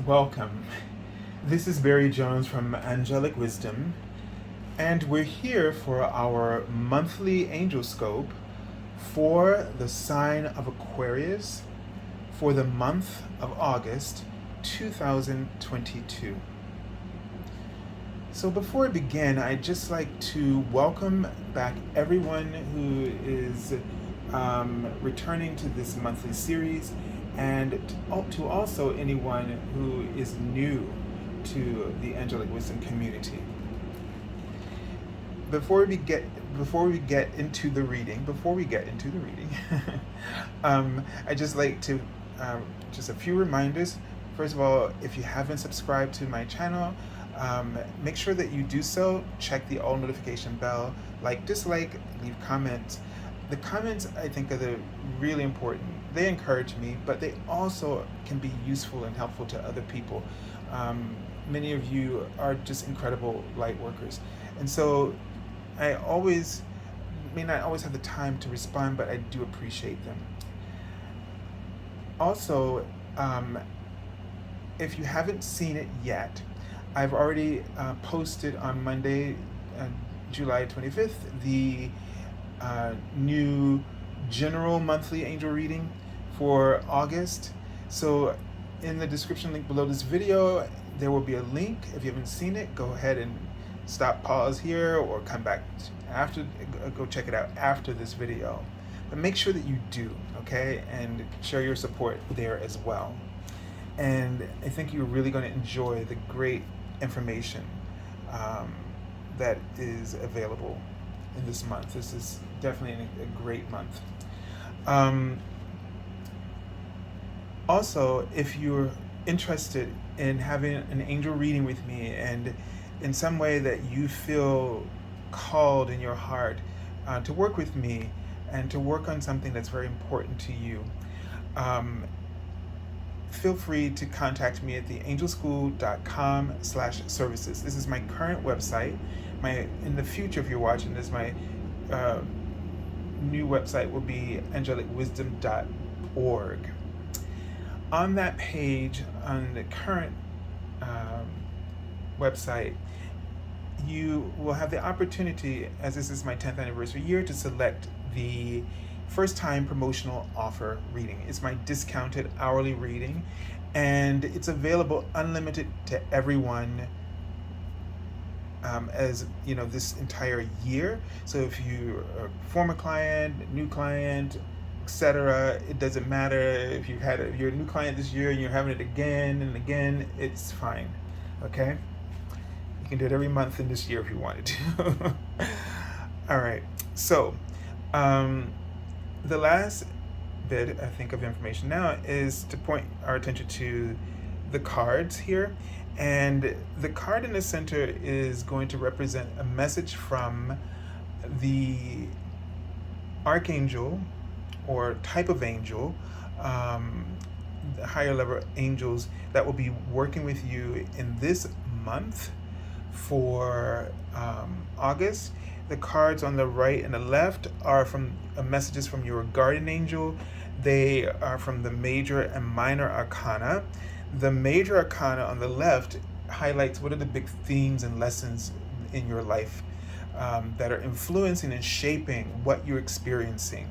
Welcome. This is Barry Jones from Angelic Wisdom, and we're here for our monthly Angelscope for the sign of Aquarius for the month of August 2022. So before we begin, I'd just like to welcome back everyone who is returning to this monthly series, and to also anyone who is new to the Angelic Wisdom community. Before we get into the reading, I just like to just a few reminders. First of all, if you haven't subscribed to my channel, make sure that you do so. Check the all notification bell, dislike, leave comments. The comments, I think, are really important. They encourage me, but they also can be useful and helpful to other people. Many of you are just incredible light workers, and so I may not always have the time to respond, but I do appreciate them. Also, if you haven't seen it yet, I've already posted on Monday, July 25th, the new general monthly angel reading for August. So in the description link below this video, there will be a link. If you haven't seen it, go ahead and pause here, or come back after, go check it out after this video. But make sure that you do, okay? And share your support there as well. And I think you're really going to enjoy the great information that is available in this month. This is definitely a great month. Also, if you're interested in having an angel reading with me, and in some way that you feel called in your heart to work with me and to work on something that's very important to you, feel free to contact me at theangelschool.com/services. This is my current website. In the future, if you're watching this, my new website will be angelicwisdom.org. On that page, on the current website, you will have the opportunity, as this is my 10th anniversary year, to select the first time promotional offer reading. It's my discounted hourly reading, and it's available unlimited to everyone as you know, this entire year. So if you're a former client, new client, etc., it doesn't matter. If you're a new client this year and you're having it again and again, it's fine. Okay, you can do it every month in this year if you wanted to. All right, so the last bit, I think, of information now is to point our attention to the cards here. And the card in the center is going to represent a message from the Archangel, or type of angel, the higher level angels that will be working with you in this month for August. The cards on the right and the left are from messages from your guardian angel. They are from the Major and Minor Arcana. The Major Arcana on the left highlights what are the big themes and lessons in your life that are influencing and shaping what you're experiencing.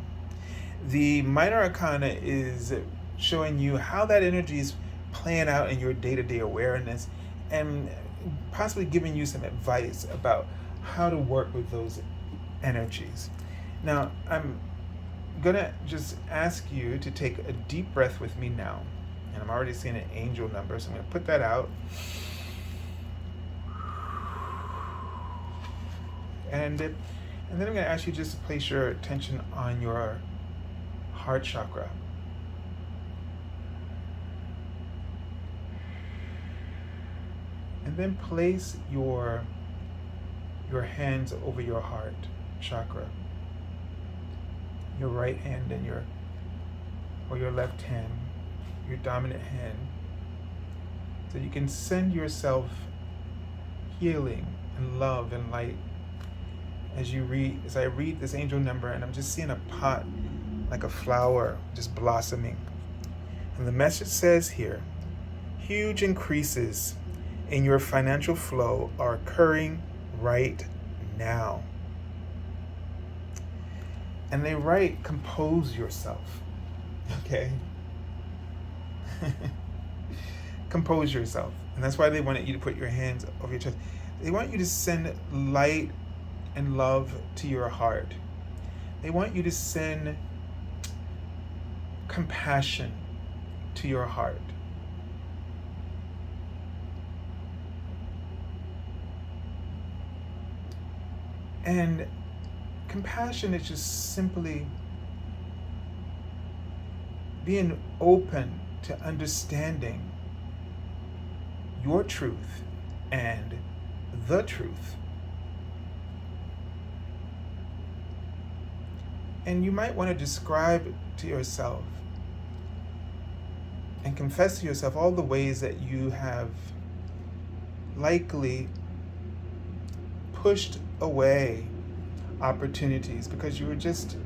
The Minor Arcana is showing you how that energy is playing out in your day-to-day awareness, and possibly giving you some advice about how to work with those energies. Now, I'm gonna just ask you to take a deep breath with me now. And I'm already seeing an angel number, so I'm gonna put that out. And then I'm gonna ask you just to place your attention on your heart chakra. And then place your hands over your heart chakra. Your right hand and your left hand, your dominant hand, so you can send yourself healing and love and light as I read this angel number, and I'm just seeing a pot like a flower just blossoming. And the message says here, Huge increases in your financial flow are occurring right now. And they write, compose yourself. Okay? Compose yourself. And that's why they wanted you to put your hands over your chest. They want you to send light and love to your heart. They want you to send compassion to your heart. And compassion is just simply being open to understanding your truth and the truth. And you might want to describe to yourself and confess to yourself all the ways that you have likely pushed away opportunities because you were just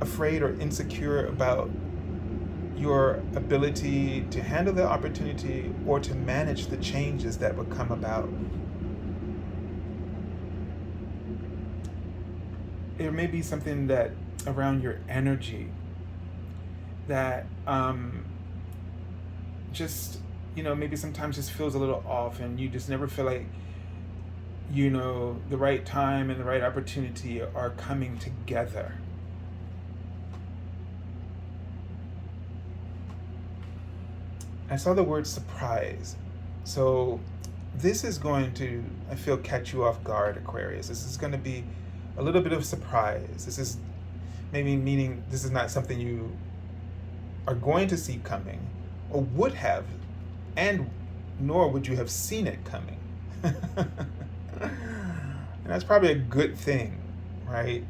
afraid or insecure about your ability to handle the opportunity or to manage the changes that would come about. There may be something that around your energy that just, maybe sometimes just feels a little off, and you just never feel like, the right time and the right opportunity are coming together. I saw the word surprise. So this is going to, I feel, catch you off guard, Aquarius. This is going to be a little bit of surprise. This is maybe meaning this is not something you are going to see coming or would have, and nor would you have seen it coming. And that's probably a good thing, right?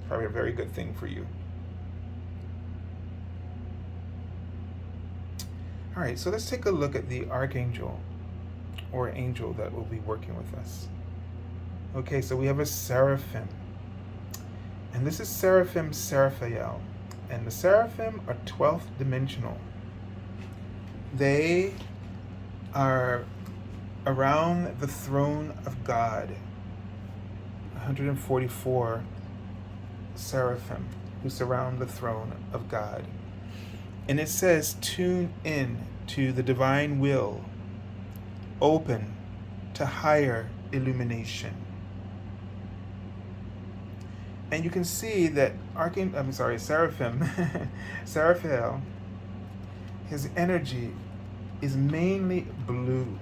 Probably a very good thing for you. All right, so let's take a look at the archangel or angel that will be working with us. Okay, so we have a seraphim. And this is Seraphim Seraphael. And the seraphim are 12th dimensional. They are around the throne of God. 144 seraphim who surround the throne of God. And it says, tune in to the divine will, open to higher illumination. And you can see that Seraphim, Seraphael, his energy is mainly blue.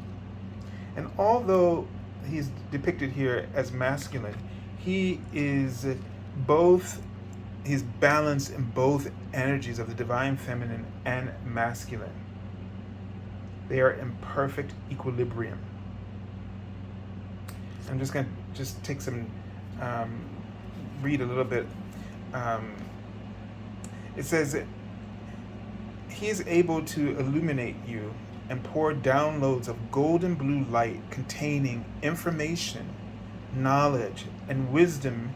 And although he's depicted here as masculine, he is he's balanced in both energies of the divine feminine and masculine. They are in perfect equilibrium. I'm just going to take some, read a little bit. It says, he is able to illuminate you and pour downloads of golden blue light containing information, knowledge, and wisdom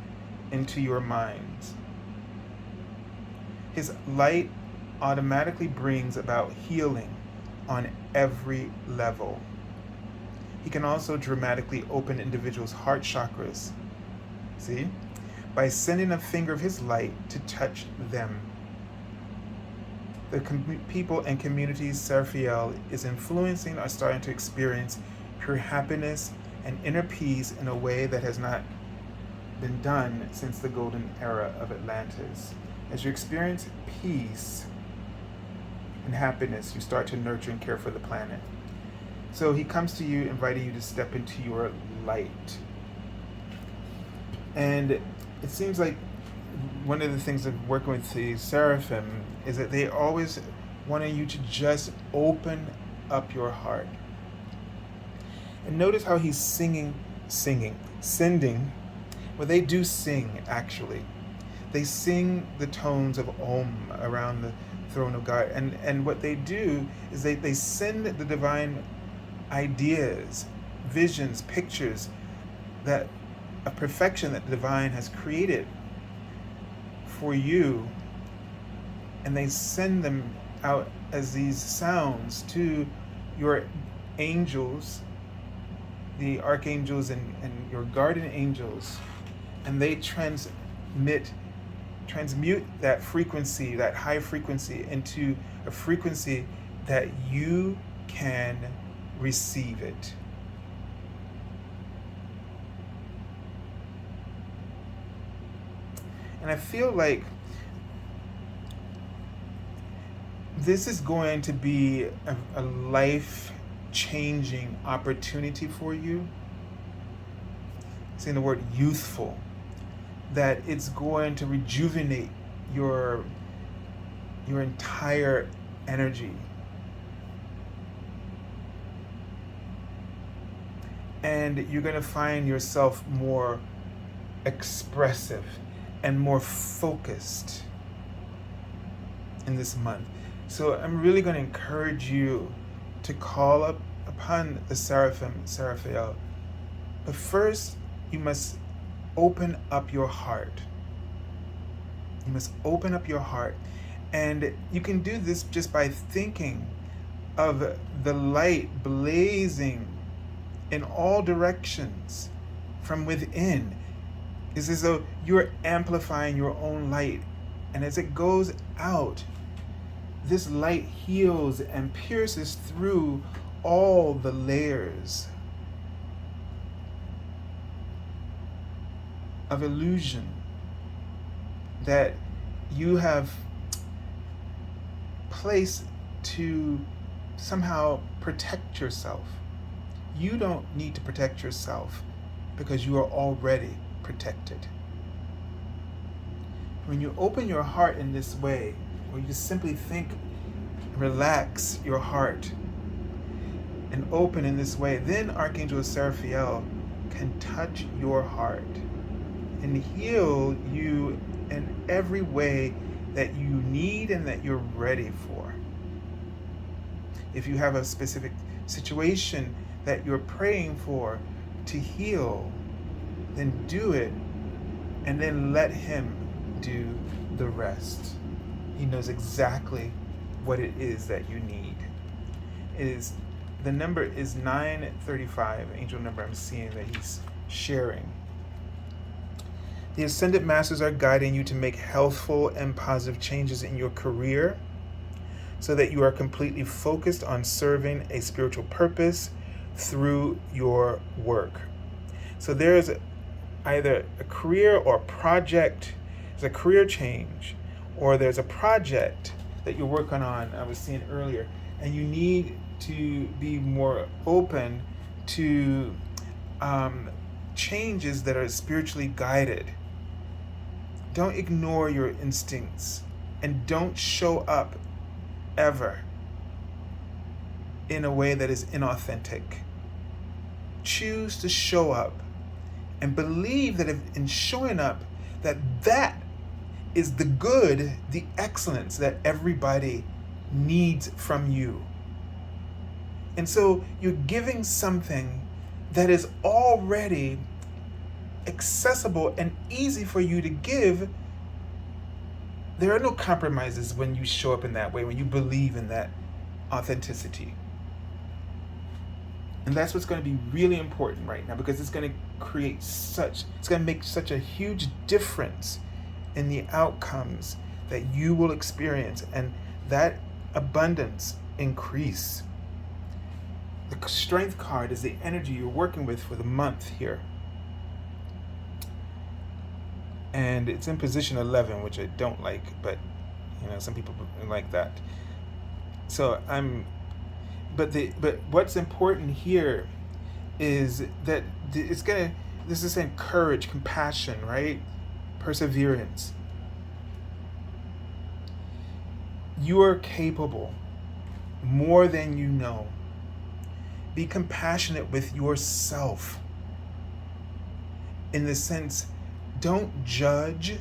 into your minds. His light automatically brings about healing on every level. He can also dramatically open individuals' heart chakras, see, by sending a finger of his light to touch them. The people and communities Seraphael is influencing are starting to experience pure happiness and inner peace in a way that has not been done since the golden era of Atlantis. As you experience peace and happiness, you start to nurture and care for the planet. So he comes to you, inviting you to step into your light. And it seems like one of the things of working with the seraphim is that they always wanted you to just open up your heart. And notice how he's sending. Well, they do sing, actually. They sing the tones of Om around the throne of God. And what they do is they send the divine ideas, visions, pictures that of perfection that the divine has created for you, and they send them out as these sounds to your angels, the archangels and your guardian angels, and they transmute that frequency, that high frequency, into a frequency that you can receive it. And I feel like this is going to be a life-changing opportunity for you. Saying the word youthful, that it's going to rejuvenate your entire energy. And you're going to find yourself more expressive and more focused in this month. So I'm really going to encourage you to call upon the Seraphim, Seraphael. But first, you must open up your heart. You must open up your heart. And you can do this just by thinking of the light blazing in all directions from within. It's as though you're amplifying your own light. And as it goes out, this light heals and pierces through all the layers of illusion that you have placed to somehow protect yourself. You don't need to protect yourself because you are already protected. When you open your heart in this way, or you just simply think, relax your heart and open in this way, then Archangel Seraphael can touch your heart and heal you in every way that you need and that you're ready for. If you have a specific situation that you're praying for to heal, then do it, and then let him do the rest. He knows exactly what it is that you need. The number is 935, angel number I'm seeing that he's sharing. The Ascended Masters are guiding you to make healthful and positive changes in your career so that you are completely focused on serving a spiritual purpose through your work. So there's either a career or project, there's a career change, or there's a project that you're working on, I was seeing earlier, and you need to be more open to changes that are spiritually guided. Don't ignore your instincts, and don't show up ever in a way that is inauthentic. Choose to show up and believe that if in showing up, that is the good, the excellence that everybody needs from you. And so you're giving something that is already accessible and easy for you to give. There are no compromises when you show up in that way, when you believe in that authenticity. And that's what's going to be really important right now, because it's going to make such a huge difference in the outcomes that you will experience, and that abundance increase. The Strength card is the energy you're working with for the month here. And it's in position 11, which I don't like, but some people like that. So but what's important here is that this is saying courage, compassion, right? Perseverance. You are capable more than you know. Be compassionate with yourself. In the sense, don't judge,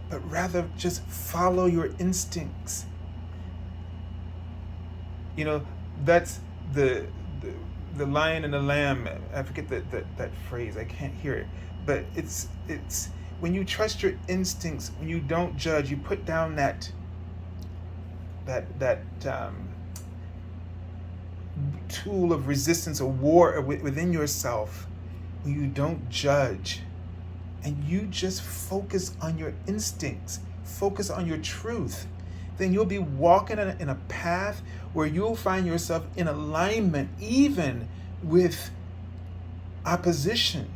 but rather just follow your instincts. That's the lion and the lamb. I forget that phrase. I can't hear it. But it's when you trust your instincts, when you don't judge, you put down that that tool of resistance or war within yourself, when you don't judge and you just focus on your instincts, focus on your truth, then you'll be walking in a path where you'll find yourself in alignment even with opposition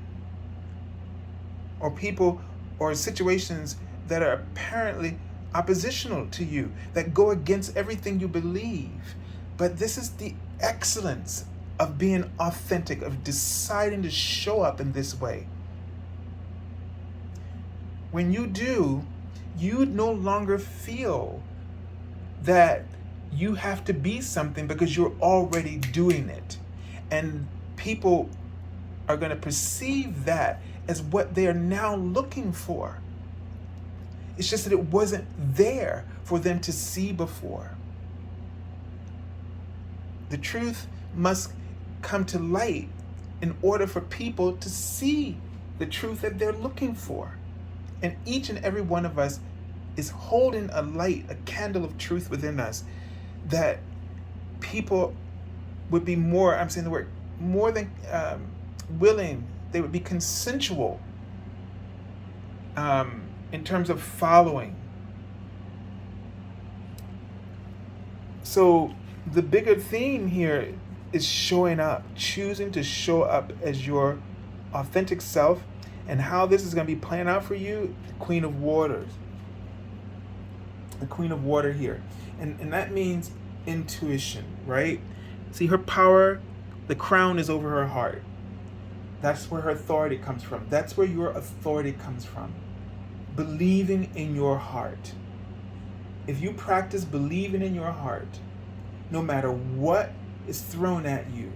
or people or situations that are apparently oppositional to you, that go against everything you believe. But this is the excellence of being authentic, of deciding to show up in this way. When you do, you no longer feel that you have to be something because you're already doing it. And people are going to perceive that as what they are now looking for. It's just that it wasn't there for them to see before. The truth must come to light in order for people to see the truth that they're looking for. And each and every one of us is holding a light, a candle of truth within us, that people would be more, I'm saying the word, more than willing, they would be consensual in terms of following. So the bigger theme here is showing up, choosing to show up as your authentic self. And how this is going to be playing out for you, the Queen of Waters. The Queen of Water here. And that means intuition, right? See, her power, the crown is over her heart. That's where her authority comes from. That's where your authority comes from. Believing in your heart. If you practice believing in your heart, no matter what is thrown at you,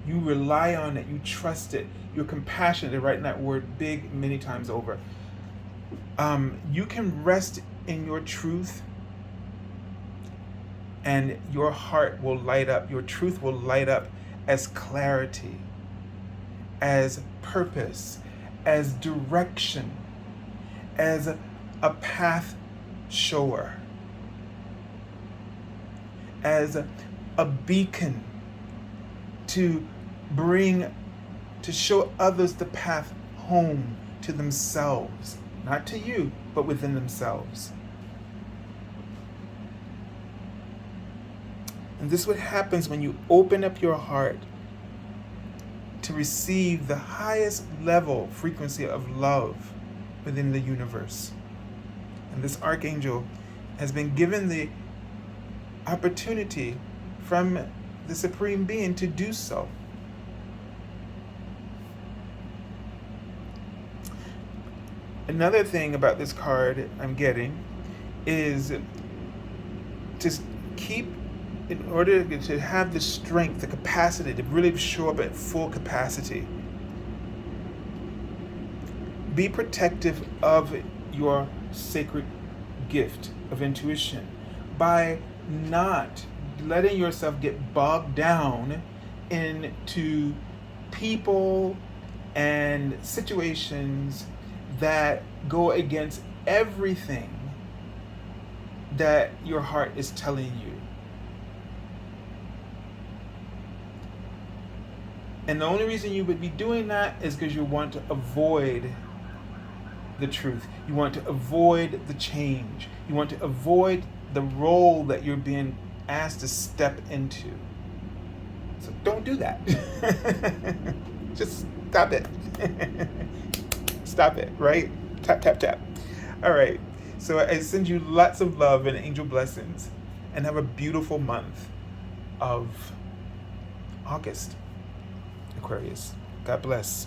you rely on it, you trust it, you're compassionate, writing that word big many times over. You can rest in your truth, and your heart will light up, your truth will light up as clarity, as purpose, as direction, as a path shower, as a beacon to show others the path home to themselves, not to you, but within themselves. And this is what happens when you open up your heart to receive the highest level frequency of love within the universe. And this archangel has been given the opportunity from the Supreme Being to do so. Another thing about this card I'm getting is to keep, in order to have the strength, the capacity to really show up at full capacity, be protective of your sacred gift of intuition by not letting yourself get bogged down into people and situations that go against everything that your heart is telling you. And the only reason you would be doing that is because you want to avoid the truth. You want to avoid the change. You want to avoid the role that you're being asked to step into. So don't do that. Just stop it. Stop it, right? Tap, tap, tap. All right. So I send you lots of love and angel blessings, and have a beautiful month of August, Aquarius. God bless.